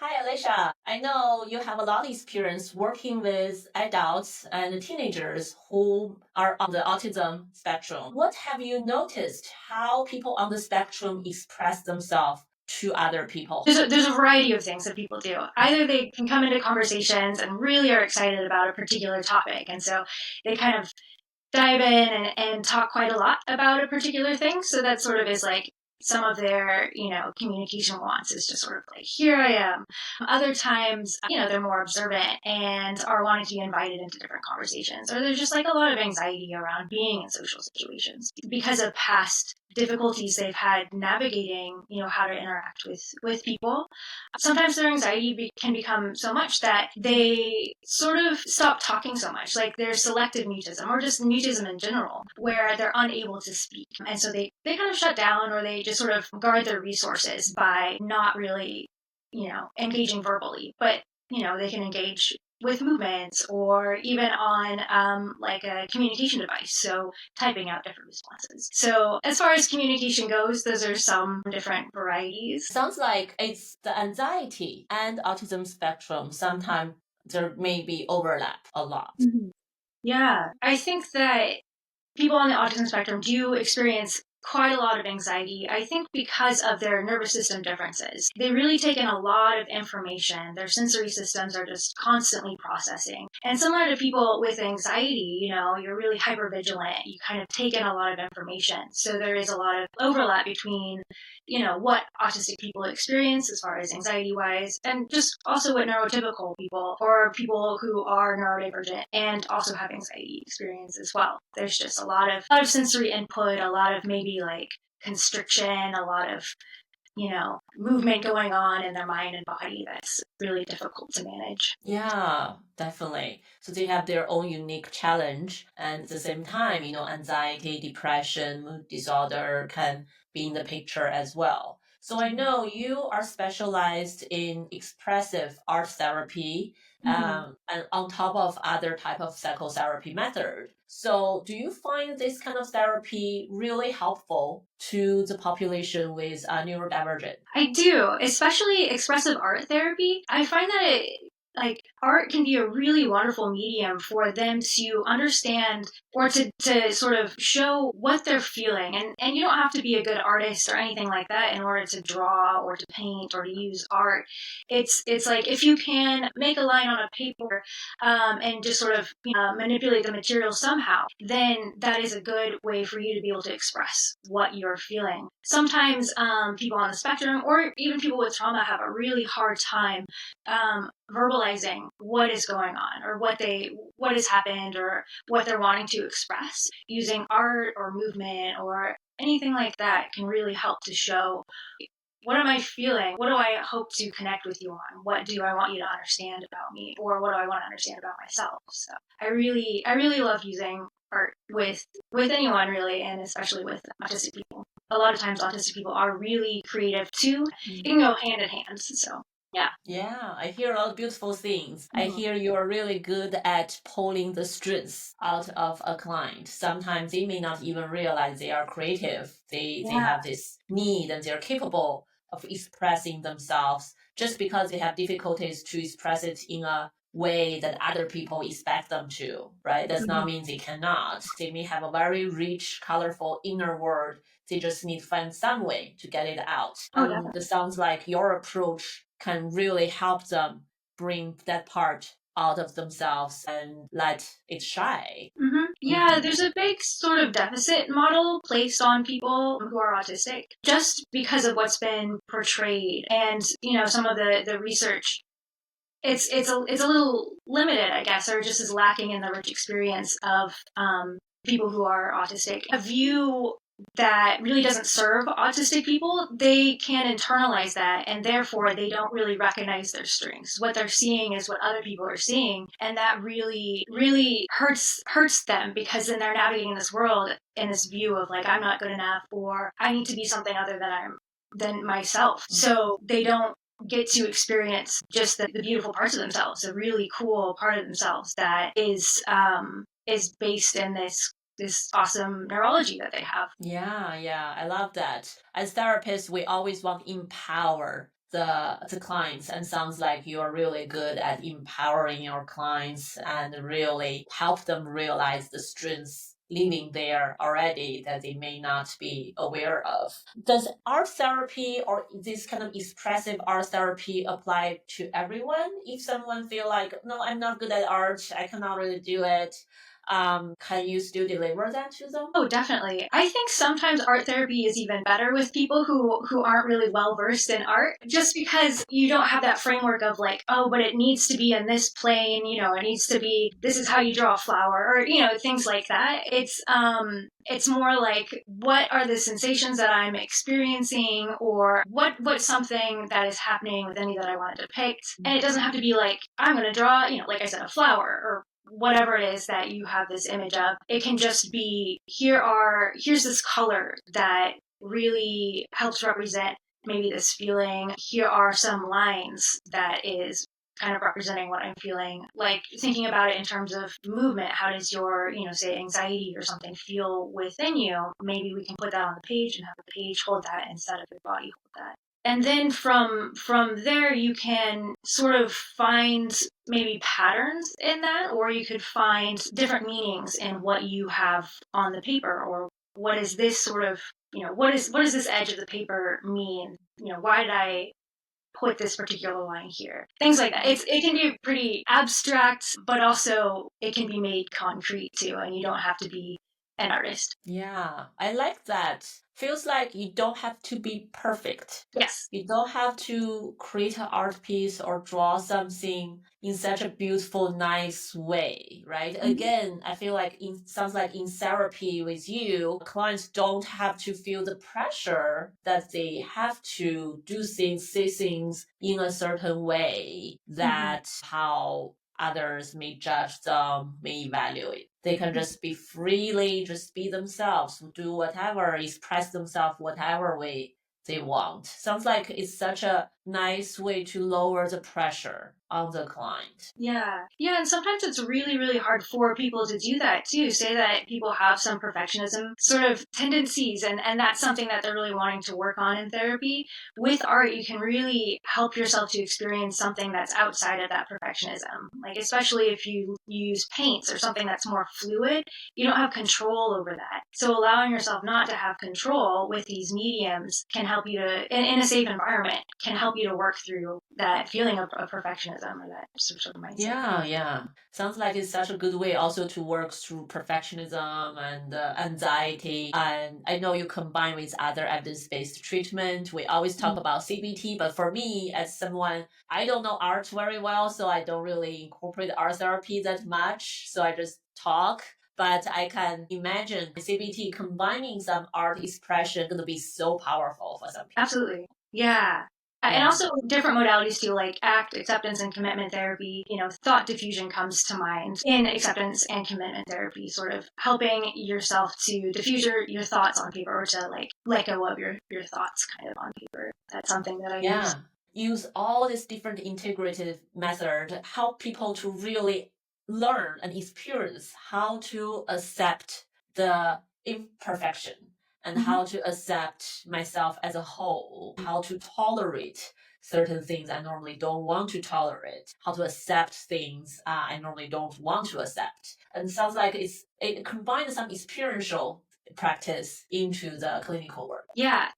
Hi, Alicia. I know you have a lot of experience working with adults and teenagers who are on the autism spectrum. What have you noticed how people on the spectrum express themselves to other people? There's a variety of things that people do. Either they can come into conversations and really are excited about a particular topic, and so they kind of dive in and talk quite a lot about a particular thing. So that sort of is like some of their, communication wants is just sort of like, here I am. Other times, they're more observant and are wanting to be invited into different conversations. Or there's just like a lot of anxiety around being in social situations because of past difficulties they've had navigating, how to interact with people. Sometimes their anxiety can become so much that they sort of stop talking so much, like there's selective mutism or just mutism in general, where they're unable to speak. And so they kind of shut down, or they just sort of guard their resources by not really, engaging verbally. But, they can engage with movements or even on like a communication device, so typing out different responses. So as far as communication goes, those are some different varieties. Sounds like it's the anxiety and autism spectrum. Sometimes there may be overlap a lot. Yeah, I think that people on the autism spectrum do experience quite a lot of anxiety, I think because of their nervous system differences. They really take in a lot of information. Their sensory systems are just constantly processing. And similar to people with anxiety, you're really hypervigilant. You kind of take in a lot of information. So there is a lot of overlap between, what autistic people experience as far as anxiety wise, and just also what neurotypical people or people who are neurodivergent and also have anxiety experience as well. There's just a lot of sensory input, a lot of maybe like constriction, a lot of, movement going on in their mind and body that's really difficult to manage. Yeah, definitely. So they have their own unique challenge. And at the same time, anxiety, depression, mood disorder can be in the picture as well. So I know you are specialized in expressive art therapy, and on top of other type of psychotherapy method. So do you find this kind of therapy really helpful to the population with neurodivergent? I do, especially expressive art therapy. I find that art can be a really wonderful medium for them to understand or to sort of show what they're feeling. And you don't have to be a good artist or anything like that in order to draw or to paint or to use art. It's like if you can make a line on a paper and just sort of manipulate the material somehow, then that is a good way for you to be able to express what you're feeling. Sometimes people on the spectrum or even people with trauma have a really hard time verbalizing what is going on or what has happened or what they're wanting to express. Using art or movement or anything like that can really help to show, what am I feeling? What do I hope to connect with you on? What do I want you to understand about me? Or what do I want to understand about myself? So I really love using art with anyone really, and especially with autistic people. A lot of times autistic people are really creative too. It can go hand in hand. So yeah. Yeah, I hear a lot of beautiful things. I hear you are really good at pulling the strengths out of a client. Sometimes they may not even realize they are creative. They have this need and they're capable of expressing themselves just because they have difficulties to express it in a way that other people expect them to, right? Does not mean they cannot. They may have a very rich, colorful inner world. They just need to find some way to get it out. It sounds like your approach can really help them bring that part out of themselves and let it shine. Yeah, there's a big sort of deficit model placed on people who are autistic just because of what's been portrayed and, some of the research. It's a little limited, I guess, or just is lacking in the rich experience of people who are autistic. A view that really doesn't serve autistic people, they can internalize that, and therefore they don't really recognize their strengths. What they're seeing is what other people are seeing, and that really hurts them, because then they're navigating this world in this view of like, I'm not good enough, or I need to be something other than myself. So they don't get to experience just the beautiful parts of themselves, a really cool part of themselves that is based in this awesome neurology that they have. Yeah, I love that. As therapists, we always want to empower the clients, and sounds like you are really good at empowering your clients and really help them realize the strengths living there already that they may not be aware of. Does art therapy or this kind of expressive art therapy apply to everyone? If someone feel like, no, I'm not good at art, I cannot really do it, can you still deliver that to them? Oh, definitely. I think sometimes art therapy is even better with people who aren't really well versed in art, just because you don't have that framework of like, oh, but it needs to be in this plane, it needs to be, this is how you draw a flower, or, things like that. It's more like, what are the sensations that I'm experiencing, or what's something that is happening within me that I want to depict. And it doesn't have to be like, I'm going to draw, like I said, a flower, or whatever it is that you have this image of. It can just be, here's this color that really helps represent maybe this feeling. Here are some lines that is kind of representing what I'm feeling. Like thinking about it in terms of movement, how does your, say anxiety or something feel within you? Maybe we can put that on the page and have the page hold that instead of your body hold that. And then from there, you can sort of find maybe patterns in that, or you could find different meanings in what you have on the paper, or what is this sort of, what does this edge of the paper mean? Why did I put this particular line here? Things like that. It can be pretty abstract, but also it can be made concrete too, and you don't have to be an artist. Yeah, I like that. Feels like you don't have to be perfect. Yes. You don't have to create an art piece or draw something in such a beautiful, nice way, right? Mm-hmm. Again, I feel like sounds like in therapy with you, clients don't have to feel the pressure that they have to do things, say things in a certain way that how others may judge them, may evaluate. They can just be freely, just be themselves, do whatever, express themselves whatever way they want. Sounds like it's such a nice way to lower the pressure on the client. Yeah. Yeah, and sometimes it's really, really hard for people to do that too. Say that people have some perfectionism sort of tendencies, and that's something that they're really wanting to work on in therapy. With art, you can really help yourself to experience something that's outside of that perfectionism. Like, especially if you use paints or something that's more fluid, you don't have control over that. So allowing yourself not to have control with these mediums can help you to, in a safe environment, can help you to work through that feeling of perfectionism or that sort of mindset. Yeah. Sounds like it's such a good way also to work through perfectionism and anxiety. And I know you combine with other evidence-based treatment. We always talk about CBT, but for me, as someone, I don't know art very well, so I don't really incorporate art therapy that much. So I just talk. But I can imagine CBT combining some art expression going to be so powerful for some people. Absolutely. Yeah. And also different modalities too, like ACT, acceptance and commitment therapy. Thought diffusion comes to mind in acceptance and commitment therapy, sort of helping yourself to diffuse your thoughts on paper, or to like let go of your thoughts kind of on paper. That's something that I use all these different integrative methods, help people to really learn and experience how to accept the imperfection and how to accept myself as a whole, how to tolerate certain things I normally don't want to tolerate, how to accept things I normally don't want to accept. And it sounds like it combines some experiential practice into the clinical work. Yeah,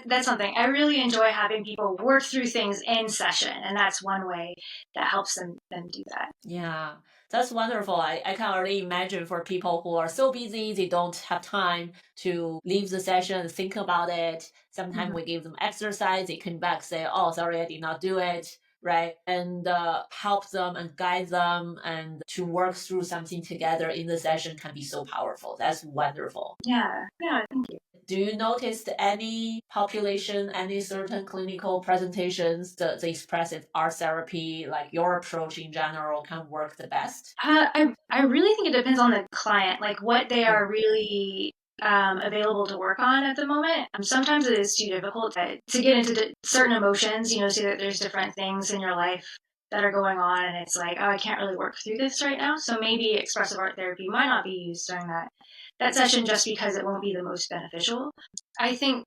that's something. I really enjoy having people work through things in session, and that's one way that helps them do that. Yeah, that's wonderful. I can already imagine for people who are so busy, they don't have time to leave the session and think about it. Sometimes we give them exercise, they come back, say, oh, sorry, I did not do it. Right. And help them and guide them, and to work through something together in the session can be so powerful. That's wonderful. Yeah, thank you. Do you notice any population, any certain clinical presentations, the expressive art therapy, like your approach in general, can work the best? I really think it depends on the client, like what they are really available to work on at the moment. Sometimes it is too difficult to get into certain emotions, see that there's different things in your life that are going on, and it's like, oh, I can't really work through this right now. So maybe expressive art therapy might not be used during that session, just because it won't be the most beneficial. I think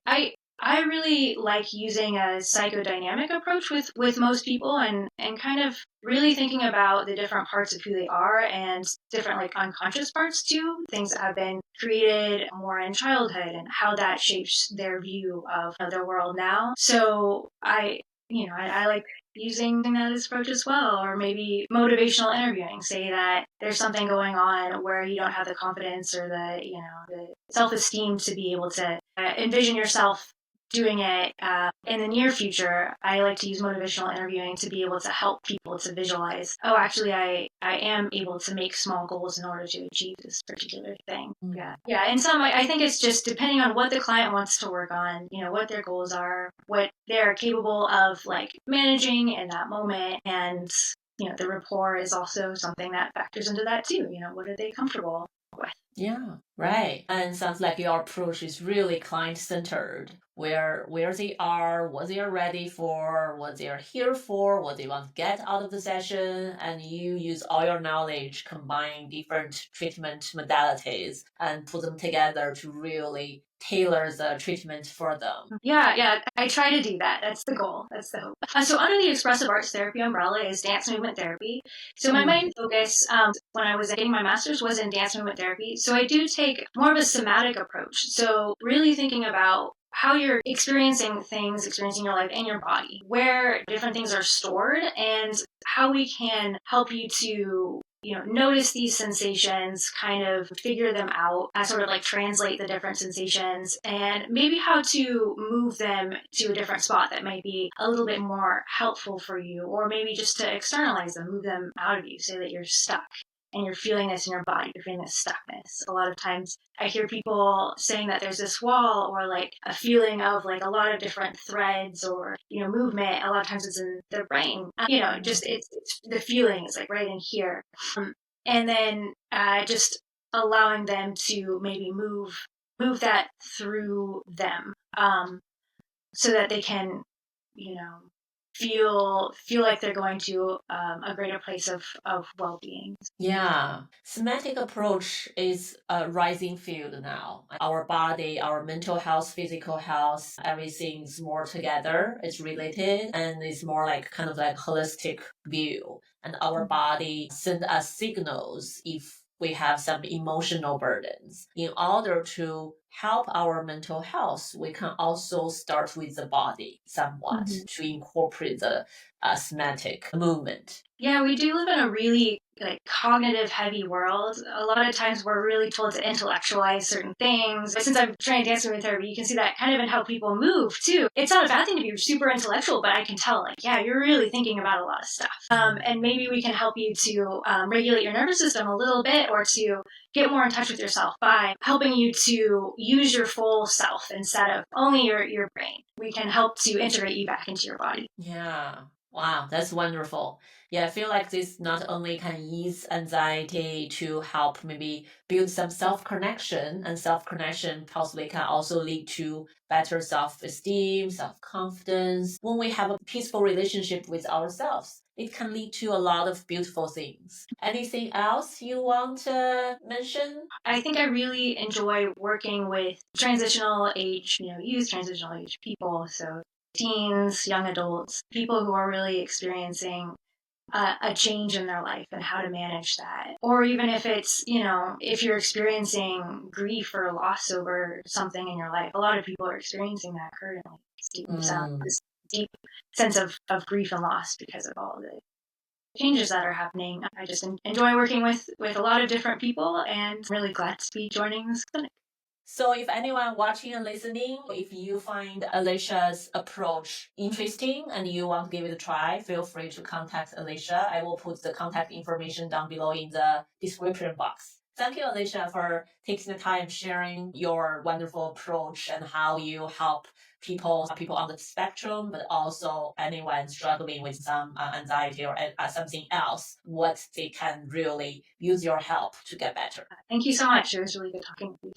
I really like using a psychodynamic approach with most people and kind of really thinking about the different parts of who they are and different like unconscious parts too, things that have been created more in childhood and how that shapes their view of their world now. So I like using that approach as well, or maybe motivational interviewing. Say that there's something going on where you don't have the confidence or the self-esteem to be able to envision yourself doing it in the near future. I like to use motivational interviewing to be able to help people to visualize, oh, actually, I am able to make small goals in order to achieve this particular thing. Yeah. And I think it's just depending on what the client wants to work on, what their goals are, what they're capable of like managing in that moment. And, the rapport is also something that factors into that too. What are they comfortable with? Yeah, right. And sounds like your approach is really client-centered, where they are, what they are ready for, what they are here for, what they want to get out of the session, and you use all your knowledge, combine different treatment modalities, and put them together to really tailor the treatment for them. Yeah, I try to do that. That's the goal. That's the hope. So under the expressive arts therapy umbrella is dance movement therapy. So my main focus when I was getting my master's was in dance movement therapy. So I do take more of a somatic approach. So really thinking about how you're experiencing your life and your body, where different things are stored, and how we can help you to notice these sensations, kind of figure them out, sort of like translate the different sensations, and maybe how to move them to a different spot that might be a little bit more helpful for you, or maybe just to externalize them, move them out of you, say that you're stuck and you're feeling this in your body, you're feeling this stuckness. A lot of times I hear people saying that there's this wall or like a feeling of like a lot of different threads or, movement. A lot of times it's in the brain. Just it's the feeling is like right in here. And then just allowing them to maybe move that through them so that they can, feel like they're going to a greater place of well-being. Yeah, semantic approach is a rising field now. Our body, our mental health, physical health, everything's more together. It's related and it's more like kind of like holistic view. And our body send us signals if we have some emotional burdens. In order to help our mental health, we can also start with the body somewhat to incorporate the semantic movement. Yeah, we do live in a really like cognitive heavy world. A lot of times we're really told to intellectualize certain things. But since I'm trying dance movement therapy, you can see that kind of in how people move too. It's not a bad thing to be super intellectual, but I can tell like, yeah, you're really thinking about a lot of stuff. And maybe we can help you to regulate your nervous system a little bit or to get more in touch with yourself by helping you to use your full self instead of only your brain. We can help to integrate you back into your body. Yeah. Wow, that's wonderful. Yeah, I feel like this not only can ease anxiety to help maybe build some self-connection, and self-connection possibly can also lead to better self-esteem, self-confidence. When we have a peaceful relationship with ourselves, it can lead to a lot of beautiful things. Anything else you want to mention? I think I really enjoy working with transitional age, youth, transitional age people. So teens, young adults, people who are really experiencing a change in their life and how to manage that. Or even if it's, if you're experiencing grief or loss over something in your life, a lot of people are experiencing that currently. This deep sense of grief and loss because of all the changes that are happening. I just enjoy working with a lot of different people and really glad to be joining this clinic. So if anyone watching and listening, if you find Alicia's approach interesting and you want to give it a try, feel free to contact Alicia. I will put the contact information down below in the description box. Thank you, Alicia, for taking the time sharing your wonderful approach and how you help people on the spectrum, but also anyone struggling with some anxiety or something else, what they can really use your help to get better. Thank you so much. It was really good talking with you.